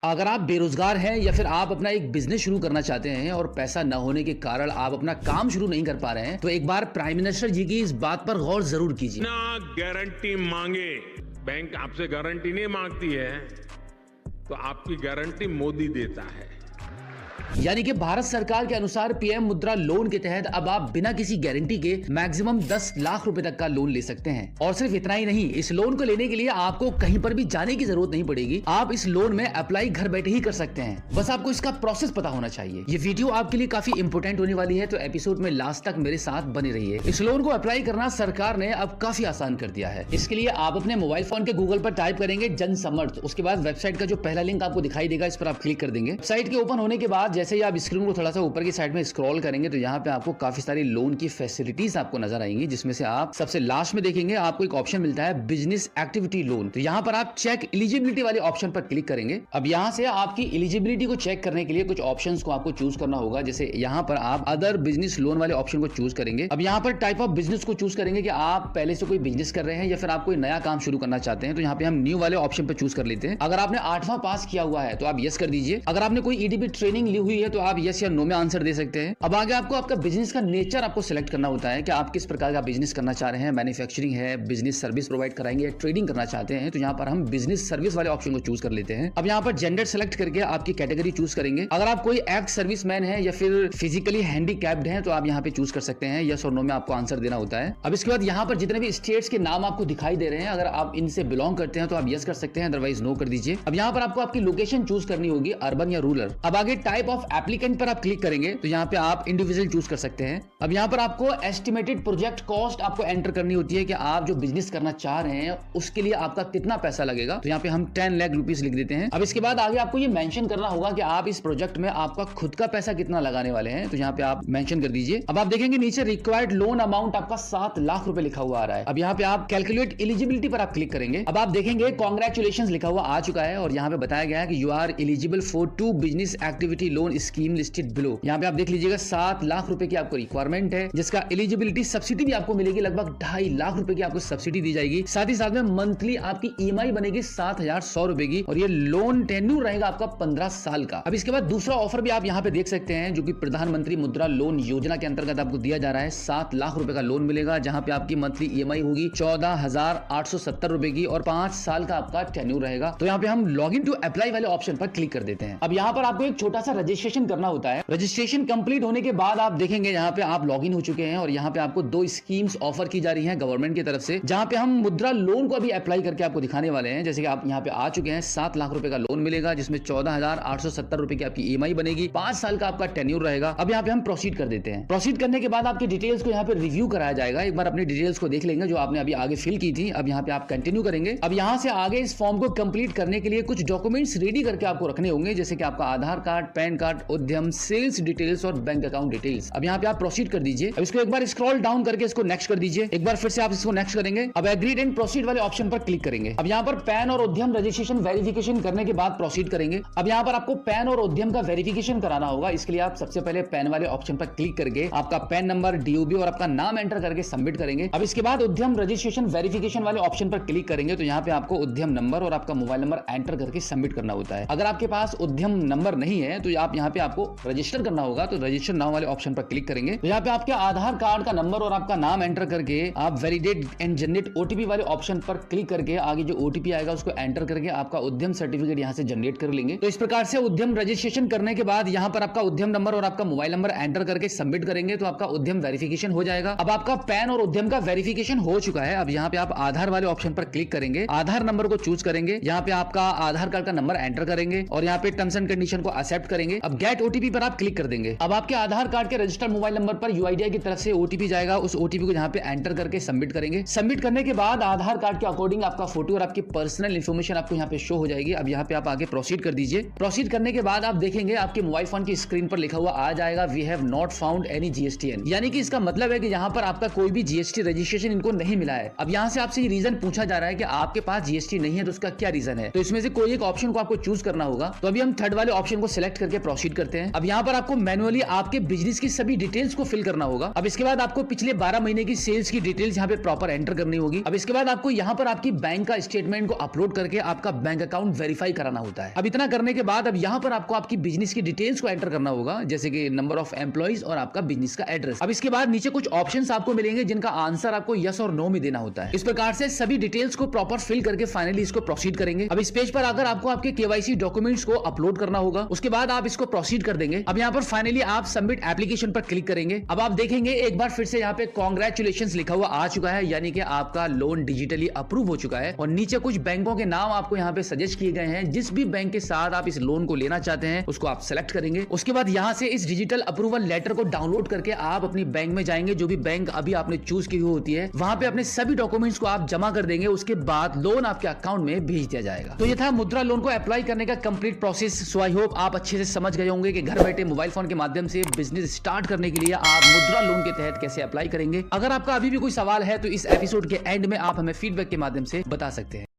अगर आप बेरोजगार हैं या फिर आप अपना एक बिजनेस शुरू करना चाहते हैं और पैसा न होने के कारण आप अपना काम शुरू नहीं कर पा रहे हैं, तो एक बार प्राइम मिनिस्टर जी की इस बात पर गौर जरूर कीजिए। ना गारंटी मांगे, बैंक आपसे गारंटी नहीं मांगती है, तो आपकी गारंटी मोदी देता है। यानी कि भारत सरकार के अनुसार पीएम मुद्रा लोन के तहत अब आप बिना किसी गारंटी के मैक्सिमम 10 लाख रुपए तक का लोन ले सकते हैं। और सिर्फ इतना ही नहीं, इस लोन को लेने के लिए आपको कहीं पर भी जाने की जरूरत नहीं पड़ेगी। आप इस लोन में अप्लाई घर बैठे ही कर सकते हैं, बस आपको इसका प्रोसेस पता होना चाहिए। ये वीडियो आपके लिए काफी इंपोर्टेंट होने वाली है, तो एपिसोड में लास्ट तक मेरे साथ बने रहिए। इस लोन को अप्लाई करना सरकार ने अब काफी आसान कर दिया है। इसके लिए आप अपने मोबाइल फोन के गूगल पर टाइप करेंगे जन समर्थ, उसके बाद वेबसाइट का जो पहला लिंक आपको दिखाई देगा, इस पर आप क्लिक कर देंगे। वेबसाइट के ओपन होने के बाद जैसे ही आप स्क्रीन को थोड़ा सा ऊपर की साइड में स्क्रॉल करेंगे तो यहाँ पे आपको काफी सारी लोन की फैसिलिटीज आपको नजर आएंगी, जिसमें से आप सबसे लास्ट में देखेंगे आपको एक ऑप्शन मिलता है बिजनेस एक्टिविटी लोन। तो यहाँ पर आप चेक एलिजिबिलिटी वाले ऑप्शन पर क्लिक करेंगे। अब यहाँ से आपकी एलिजिबिलिटी को चेक करने के लिए कुछ ऑप्शंस को आपको चूज करना होगा। जैसे यहाँ पर आप अदर बिजनेस लोन वाले ऑप्शन को चूज करेंगे। अब यहाँ पर टाइप ऑफ बिजनेस को चूज करेंगे कि आप पहले से कोई बिजनेस कर रहे हैं या फिर आप कोई नया काम शुरू करना चाहते हैं। तो यहाँ पे हम न्यू वाले ऑप्शन पर चूज कर लेते हैं। अगर आपने 8वां पास किया हुआ है तो आप यस कर दीजिए। अगर आपने कोई ईडीपी ट्रेनिंग ली हुई है तो आप यस या नो में आंसर दे सकते हैं। अब आगे आपको आपका बिजनेस का नेचर आपको सिलेक्ट करना होता है कि आप किस प्रकार का बिजनेस करना चाह रहे हैं। मैन्युफैक्चरिंग है, बिजनेस सर्विस प्रोवाइड कराएंगे या ट्रेडिंग करना चाहते हैं। तो यहाँ पर हम बिजनेस सर्विस वाले ऑप्शन को चूज कर लेते हैं। अब यहाँ पर जेंडर सेलेक्ट करके आपकी कैटेगरी चूज करेंगे। अगर आप कोई एक्स सर्विसमैन है या फिर फिजिकली हैंडीकैप्ड हैं तो आप यहाँ पे चूज कर सकते हैं। यस और नो में आपको आंसर देना होता है। अब इसके बाद यहाँ पर जितने भी स्टेट्स के नाम आपको दिखाई दे रहे हैं, अगर आप इनसे बिलोंग करते हैं तो आप यस कर सकते हैं, अदरवाइज नो कर दीजिए। अब यहाँ पर आपको आपकी लोकेशन चूज करनी होगी, अर्बन या रूरल। अब आगे टाइप ऑफ एप्लीकेंट पर आप क्लिक करेंगे तो यहाँ पे आप इंडिविजुअल चूज कर सकते हैं। अब यहाँ पर आपको एस्टिमेटेड प्रोजेक्ट कॉस्ट आपको एंटर करनी होती है कि आप जो बिजनेस करना चाह रहे हैं उसके लिए आपका कितना पैसा लगेगा। तो यहाँ पे हम 10 लाख रुपीस लिख देते हैं। अब इसके बाद आगे आपको ये मेंशन करना होगा कि आप इस प्रोजेक्ट में आपका खुद का पैसा कितना लगाने वाले हैं। तो यहाँ पे आप मेंशन कर दीजिए। अब आप देखेंगे नीचे रिक्वायर्ड लोन अमाउंट आपका 7 लाख रुपए लिखा हुआ आ रहा है। अब यहाँ पे आप कैलकुलेट एलिजिबिलिटी पर आप क्लिक करेंगे। अब आप देखेंगे कांग्रेचुलेशंस लिखा हुआ आ चुका है और यहाँ पे बताया गया है कि you are eligible for 2 business activity loan scheme listed below. यहाँ पे आप देख लीजिएगा 7 लाख रुपए की आपको रिक्वायरमेंट है, जिसका एलिजिबिलिटी सब्सिडी भी आपको मिलेगी, लगभग 2.5 लाख रुपए की आपको सब्सिडी दी जाएगी। साथ ही साथ में मंथली आपकी ईएमआई बनेगी 7,100 रुपए की और ये लोन टेन्यूर रहेगा आपका 15 साल का। अब इसके बाद दूसरा ऑफर भी आप यहाँ पे देख सकते हैं, जो कि प्रधानमंत्री मुद्रा लोन योजना के अंतर्गत आपको दिया जा रहा है। 7 लाख रुपए का लोन मिलेगा, जहां पे आपकी मंथली ईएमआई होगी 14,870 रुपए की और 5 साल का आपका टेन्यूर रहेगा। तो यहाँ पे हम लॉग इन टू अप्लाई वाले ऑप्शन पर क्लिक कर देते हैं। अब यहाँ पर आपको एक छोटा सा रजिस्ट्रेशन करना होता है। रजिस्ट्रेशन कंप्लीट होने के बाद आप देखेंगे यहाँ पे आप लॉगिन हो चुके हैं और यहाँ पे आपको 2 स्कीम्स ऑफर की जा रही हैं गवर्नमेंट की तरफ से, जहां पे हम मुद्रा लोन को अभी अप्लाई करके आपको दिखाने वाले हैं। जैसे कि आप यहाँ पे आ चुके हैं, 7 लाख रुपए का लोन मिलेगा, जिसमें 14,870 रुपए की आपकी ईएमआई बनेगी, 5 साल का आपका टेन्यूर रहेगा। अब यहाँ पे हम प्रोसीड कर देते हैं। प्रोसीड करने के बाद आपकी डिटेल्स को यहाँ पे रिव्यू कराया जाएगा। एक बार अपनी डिटेल्स को देख लेंगे जो आपने अभी आगे फिल की थी। अब यहाँ पे आप कंटिन्यू करेंगे। अब यहाँ से आगे इस फॉर्म को कंप्लीट करने के लिए कुछ डॉक्यूमेंट्स रेडी करके आपको रखने होंगे, जैसे कि आपका आधार कार्ड, पैन कार्ड, उद्यम, सेल्स डिटेल्स और बैंक अकाउंट डिटेल्स। अब यहाँ पे आप प्रोसीड कर दीजिए। अब इसको एक बार स्क्रॉल डाउन करके इसको नेक्स्ट कर दीजिए। एक बार फिर से आप इसको नेक्स्ट करेंगे। अब एग्रीड एंड प्रोसीड वाले ऑप्शन पर क्लिक करेंगे। अब यहाँ पर पैन और उद्यम रजिस्ट्रेशन वेरिफिकेशन करने के बाद प्रोसीड करेंगे। अब यहाँ पर आपको पैन और उद्यम का वेरिफिकेशन कराना होगा। इसके लिए आप सबसे पहले पैन वाले ऑप्शन पर क्लिक करके आपका पैन नंबर, डीओबी और आपका नाम एंटर करके सबमिट करेंगे। अब इसके बाद उद्यम रजिस्ट्रेशन वेरिफिकेशन वाले ऑप्शन पर क्लिक करेंगे तो यहाँ पे आपको उद्यम नंबर और आपका मोबाइल नंबर एंटर करके सबमिट करना होता है। अगर आपके पास उद्यम नंबर नहीं है तो आप यहाँ पे आपको रजिस्टर करना होगा, तो रजिस्टर नाउ वाले ऑप्शन पर क्लिक करेंगे। तो यहाँ पे आपके आधार कार्ड का नंबर और आपका नाम एंटर करके आप वैलिडेट एंड जनरेट ओटीपी वाले ऑप्शन पर क्लिक करके आगे जो ओटीपी आएगा उसको एंटर करके आपका उद्यम सर्टिफिकेट यहाँ से जनरेट कर लेंगे। तो इस प्रकार से उद्यम रजिस्ट्रेशन करने के बाद यहाँ पर आपका उद्यम नंबर और आपका मोबाइल नंबर एंटर करके सबमिट करेंगे तो आपका उद्यम वेरिफिकेशन हो जाएगा। अब आपका पैन और उद्यम का वेरिफिकेशन हो चुका है। अब यहाँ पे आप आधार वाले ऑप्शन पर क्लिक करेंगे, आधार नंबर को चूज करेंगे, यहाँ पे आपका आधार कार्ड का नंबर एंटर करेंगे और यहाँ पे टर्म्स एंड कंडीशन को एक्सेप्ट करेंगे। अब गेट ओटीपी पर आप क्लिक कर देंगे। अब आपके आधार कार्ड के रजिस्टर्ड मोबाइल नंबर पर यूआईडीआई की तरफ से ओटीपी जाएगा, उस ओटीपी को यहाँ पे एंटर करके सबमिट करेंगे। सबमिट करने के बाद आधार कार्ड के अकॉर्डिंग आपका फोटो और आपकी पर्सनल इंफॉर्मेशन आपको यहाँ पे शो हो जाएगी। अब यहाँ पे आप आगे प्रोसीड कर दीजिए। प्रोसीड करने के बाद आप देखेंगे आपके मोबाइल फोन की स्क्रीन पर लिखा हुआ आ जाएगा we have not found any GSTN, यानी कि इसका मतलब है कि यहाँ पर आपका कोई भी जीएसटी रजिस्ट्रेशन इनको नहीं मिला है। अब यहाँ से आपसे ये रीजन पूछा जा रहा है कि आपके पास जीएसटी नहीं है तो उसका क्या रीजन है। तो इसमें से कोई एक ऑप्शन को आपको चूज करना होगा। तो अभी हम थर्ड वाले ऑप्शन को सिलेक्ट करके प्रोसीड करते हैं। अब यहाँ पर आपको मैनुअली आपके बिजनेस की सभी डिटेल्स को फिल करना होगा। अब इसके बाद आपको पिछले 12 महीने की सेल्स की डिटेल्स यहाँ पे प्रॉपर एंटर करनी होगी। अब इसके बाद आपको यहाँ पर आपकी बैंक का स्टेटमेंट को अपलोड करके आपका बैंक अकाउंट वेरीफाई कराना होता है। अब इतना करने के बाद अब यहाँ पर आपको आपकी बिजनेस की डिटेल्स को एंटर करना होगा, जैसे कि नंबर ऑफ एम्प्लॉइज और आपका बिजनेस का एड्रेस। अब इसके बाद नीचे कुछ ऑप्शंस आपको मिलेंगे जिनका आंसर आपको यस और नो में देना होता है। इस प्रकार से सभी डिटेल्स को प्रॉपर फिल करके फाइनली इसको प्रोसीड करेंगे। अब इस पेज पर आकर आपको आपके केवाईसी डॉक्यूमेंट्स को अपलोड करना होगा। उसके बाद आप इसको प्रोसीड कर देंगे। अब यहाँ पर फाइनली आप सबमिट एप्लीकेशन पर क्लिक करेंगे। अब आप देखेंगे एक बार फिर से यहाँ पे कांग्रेचुलेशंस लिखा हुआ आ चुका है, यानी कि आपका लोन डिजिटली अप्रूव हो चुका है। और नीचे कुछ बैंकों के नाम आपको यहाँ पे सजेस्ट किए गए हैं। जिस भी बैंक के साथ आप इस लोन को लेना चाहते हैं उसको आप सेलेक्ट करेंगे। उसके बाद यहाँ से इस डिजिटल अप्रूवल लेटर को डाउनलोड करके आप अपनी बैंक में जाएंगे, जो भी बैंक अभी आपने चूज की हुई होती है, वहां पे अपने सभी डॉक्यूमेंट्स को आप जमा कर देंगे। उसके बाद लोन आपके अकाउंट में भेज दिया जाएगा। तो ये था मुद्रा लोन को अप्लाई करने का complete process. So I hope आप अच्छे से समझ गए होंगे कि घर बैठे मोबाइल फोन के माध्यम से बिजनेस स्टार्ट करने के लिए आप मुद्रा लोन के तहत कैसे अप्लाई करेंगे। अगर आपका अभी भी कोई सवाल है तो इस एपिसोड के एंड में आप हमें फीडबैक के माध्यम से बता सकते हैं।